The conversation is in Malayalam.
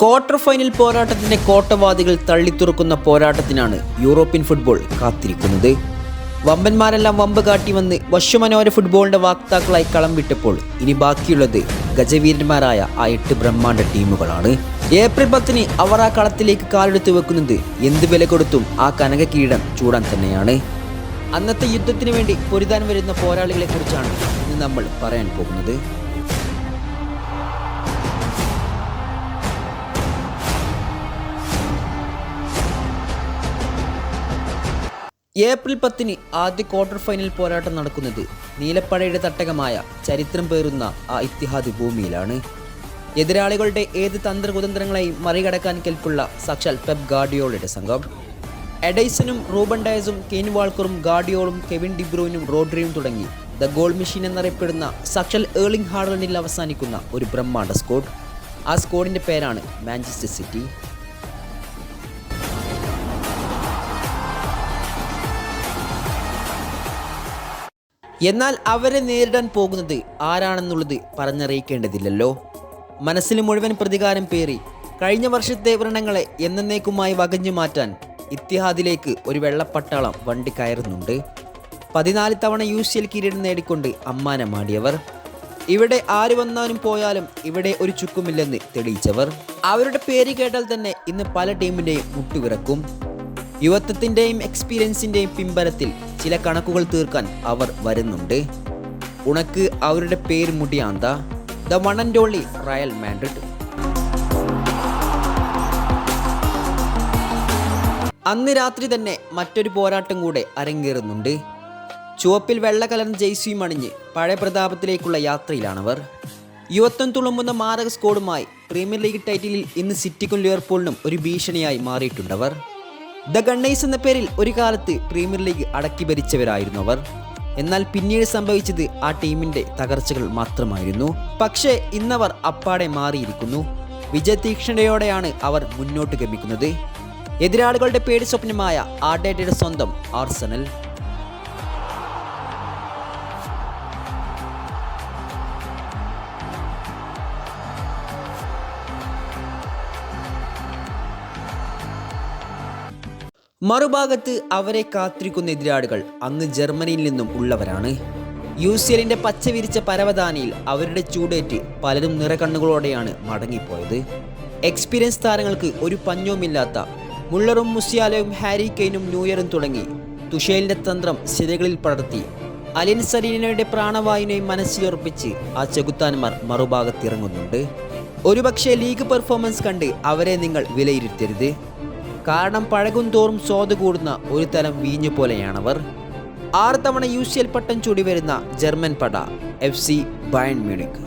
ക്വാർട്ടർ ഫൈനൽ പോരാട്ടത്തിന്റെ കോട്ടവാദികൾ തള്ളിത്തുറക്കുന്ന പോരാട്ടത്തിനാണ് യൂറോപ്യൻ ഫുട്ബോൾ കാത്തിരിക്കുന്നത്. വമ്പന്മാരെല്ലാം വമ്പ് കാട്ടി വന്ന് വശ്യമനോഹര ഫുട്ബോളിന്റെ വാക്താക്കളായി കളം വിട്ടപ്പോൾ ഇനി ബാക്കിയുള്ളത് ഗജവീരന്മാരായ ആ 8 ബ്രഹ്മാണ്ഡ ടീമുകളാണ്. ഏപ്രിൽ 10 അവർ ആ കളത്തിലേക്ക് കാലെടുത്ത് വെക്കുന്നത് എന്ത് വില കൊടുത്തും ആ കനക കിരീടം ചൂടാൻ തന്നെയാണ്. അന്നത്തെ യുദ്ധത്തിന് വേണ്ടി പൊരുതാൻ വരുന്ന പോരാളികളെ കുറിച്ചാണ് ഇന്ന് നമ്മൾ പറയാൻ പോകുന്നത്. ഏപ്രിൽ 10 ആദ്യ ക്വാർട്ടർ ഫൈനൽ പോരാട്ടം നടക്കുന്നത് നീലപ്പടയുടെ തട്ടകമായ ചരിത്രം പേറുന്ന ആ ഇത്തിഹാദ് ഭൂമിയിലാണ്. എതിരാളികളുടെ ഏത് തന്ത്രകുതന്ത്രങ്ങളെയും മറികടക്കാൻ കെൽപ്പുള്ള സാക്ഷാൽ പെപ് ഗാർഡിയോളയുടെ സംഘം. എഡൈസനും റൂബൻ ഡയസും കെയ്ൻ വാൾക്കറും ഗാർഡിയോളും കെവിൻ ഡിബ്രൂയിനും റോഡ്രിയും തുടങ്ങി ദ ഗോൾ മെഷീൻ എന്നറിയപ്പെടുന്ന സാക്ഷാൽ ഏർലിംഗ് ഹാലൻഡിൽ അവസാനിക്കുന്ന ഒരു ബ്രഹ്മാണ്ഡ സ്ക്വാഡ്. ആ സ്ക്വാഡിൻ്റെ പേരാണ് മാഞ്ചസ്റ്റർ സിറ്റി. എന്നാൽ അവരെ നേരിടാൻ പോകുന്നത് ആരാണെന്നുള്ളത് പറഞ്ഞറിയിക്കേണ്ടതില്ലല്ലോ. മനസ്സിൽ മുഴുവൻ പ്രതികാരം പേറി കഴിഞ്ഞ വർഷത്തെ വ്രണങ്ങളെ എന്നേക്കുമായി വകഞ്ഞു മാറ്റാൻ ഇത്തിഹാദിലേക്ക് ഒരു വെള്ളപ്പട്ടാളം വണ്ടി കയറുന്നുണ്ട്. 14 തവണ UCL കിരീടം നേടിക്കൊണ്ട് അമ്മാനമാടിയവർ, ഇവിടെ ആര് വന്നാലും പോയാലും ഇവിടെ ഒരു ചുക്കുമില്ലെന്ന് തെളിയിച്ചവർ. അവരുടെ പേര് കേട്ടാൽ തന്നെ ഇന്ന് പല ടീമിൻ്റെയും മുട്ടുവിറക്കും. യുവത്വത്തിൻ്റെയും എക്സ്പീരിയൻസിൻ്റെയും പിൻബലത്തിൽ ചില കണക്കുകൾ തീർക്കാൻ അവർ വരുന്നുണ്ട്. ഉണക്ക് അവരുടെ പേര് മുടിയാന്ത, the one and only Real Madrid. അന്ന് രാത്രി തന്നെ മറ്റൊരു പോരാട്ടം കൂടെ അരങ്ങേറുന്നുണ്ട്. ചുവപ്പിൽ വെള്ള കലർന്ന ജെയ്സിയും അണിഞ്ഞ് പഴയ പ്രതാപത്തിലേക്കുള്ള യാത്രയിലാണവർ. യുവത്വം തുളുമ്പുന്ന മാരക സ്കോഡുമായി പ്രീമിയർ ലീഗ് ടൈറ്റിലിൽ ഇന്ന് സിറ്റിക്കും ലിവർപൂളിനും ഒരു ഭീഷണിയായി മാറിയിട്ടുണ്ടവർ. ദ ഗണ്ണേഴ്സ് എന്ന പേരിൽ ഒരു കാലത്ത് പ്രീമിയർ ലീഗ് അടക്കി ഭരിച്ചവരായിരുന്നു അവർ. എന്നാൽ പിന്നീട് സംഭവിച്ചത് ആ ടീമിന്റെ തകർച്ചകൾ മാത്രമായിരുന്നു. പക്ഷേ ഇന്നവർ അപ്പാടെ മാറിയിരിക്കുന്നു. വിജയതീക്ഷ്ണതയോടെയാണ് അവർ മുന്നോട്ട് ഗമിക്കുന്നത്. എതിരാളികളുടെ പേടി സ്വപ്നമായ ആർട്ടേറ്റയുടെ സ്വന്തം ആർസനൽ. മറുഭാഗത്ത് അവരെ കാത്തിരിക്കുന്ന എതിരാളികൾ അങ്ങ് ജർമ്മനിയിൽ നിന്നും ഉള്ളവരാണ്. UCLന്റെ പച്ച വിരിച്ച പരവതാനിയിൽ അവരുടെ ചൂടേറ്റ് പലരും നിറകണ്ണുകളോടെയാണ് മടങ്ങിപ്പോയത്. എക്സ്പീരിയൻസ് താരങ്ങൾക്ക് ഒരു പഞ്ഞവുമില്ലാത്ത മുള്ളറും മുസിയാലയും ഹാരി കെയ്നും ന്യൂയറും തുടങ്ങി തുഷേലിന്റെ തന്ത്രം സിരകളിൽ പടർത്തി അലിൻ സരീനയുടെ പ്രാണവായുവിനെയും മനസ്സിലുറപ്പിച്ച് ആ ചെകുത്താന്മാർ മറുഭാഗത്തിറങ്ങുന്നുണ്ട്. ഒരുപക്ഷെ ലീഗ് പെർഫോമൻസ് കണ്ട് അവരെ നിങ്ങൾ വിലയിരുത്തരുത്. കാരണം പഴകും തോറും സ്വാദ് കൂടുന്ന ഒരു തരം വീഞ്ഞു പോലെയാണവർ. 6 തവണ UCL പട്ടം ചൂടി വരുന്ന ജർമ്മൻ പട FC ബയേൺ മ്യൂണിക്ക്.